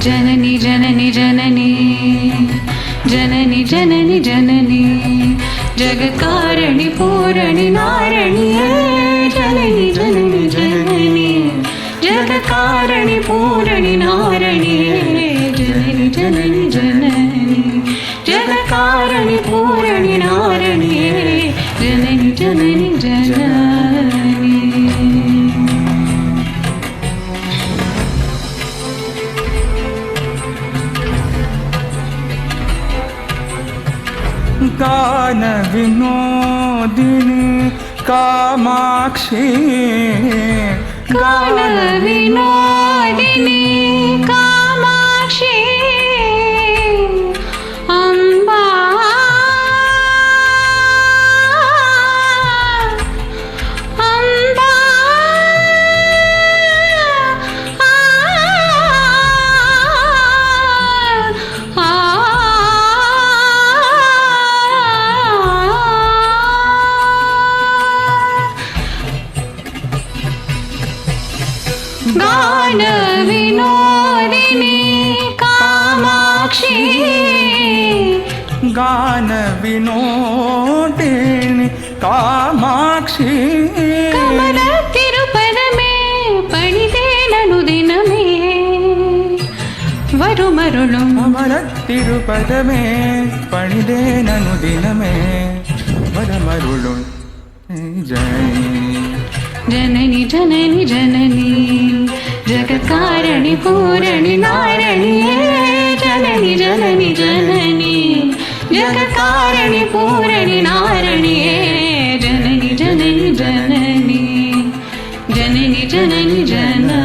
जननी जननी जननी जननी जननी जननी जगकारिणी पूरणी नारिणी जननी जननी जननी जगकारिणी पूरणी नारिणी जननी जननी जननी जगकारिणी पूरणी नारिणी जननी जननी जननी। गान विनोदिनी कामाक्षी गान विनोदिनी कामाक्षी अम्बा अम्बा गान विनोदिनी कामाक्षी गान विनोदिनी कामाक्षी कमल तिरुपद में पढ़िते ननु दिन में वरुमरुलुं कमल तिरुपद में पढ़िते ननु दिन में वरुमरुलुं जय जननी जननी जननी जगकारिणी पूरणी नारिणी जननी जननी जननी जगकारिणी पूरणी नारिणी जननी जननी जननी जननी जननी जननी।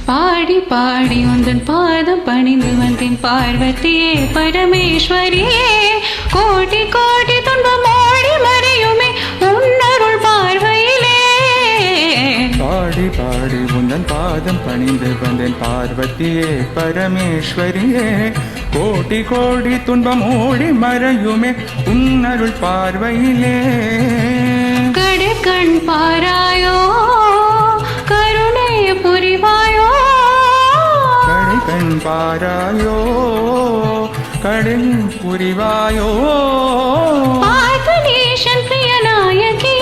பாடி பாடி உந்தன் பாதம் பணிந்து வந்தேன் பார்வதியே பரமேஸ்வரியே கோடி கோடி துன்பம் ஓடி மறையுமே உன்னருள் பார்வையிலே பாடி பாடி உந்தன் பாதம் பணிந்து வந்தேன் பார்வதியே பரமேஸ்வரியே கோடி கோடி துன்பம் ஓடி மறையுமே உன்னருள் பார்வையிலே கடு கண் பாராயோ கருணை புரிவாயோ கண் பாராயோ கடன் புரிவாயோ பார்த்தனேஷன் பிரியநாயகி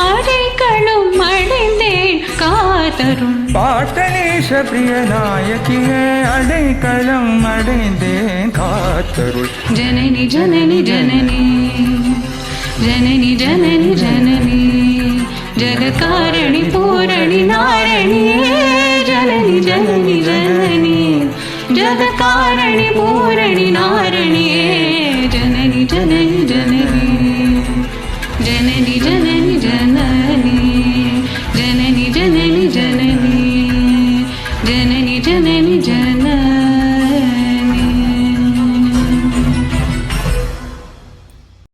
அடைக்கலும் அடைந்தேன் காத்தருள் பாட்டனேஷ பிரியநாயகியே அடைக்கலம் அடைந்தேன் காத்தருள் जननी जननी जननी जननी जननी जननी जगकारिणी पूरणी नारिणी जननी जननी जननी जगकारिणी पूरणी नारिणी जननी जननी जननी जननी जननी जननी जननी जननी जननी जननी जननी जननी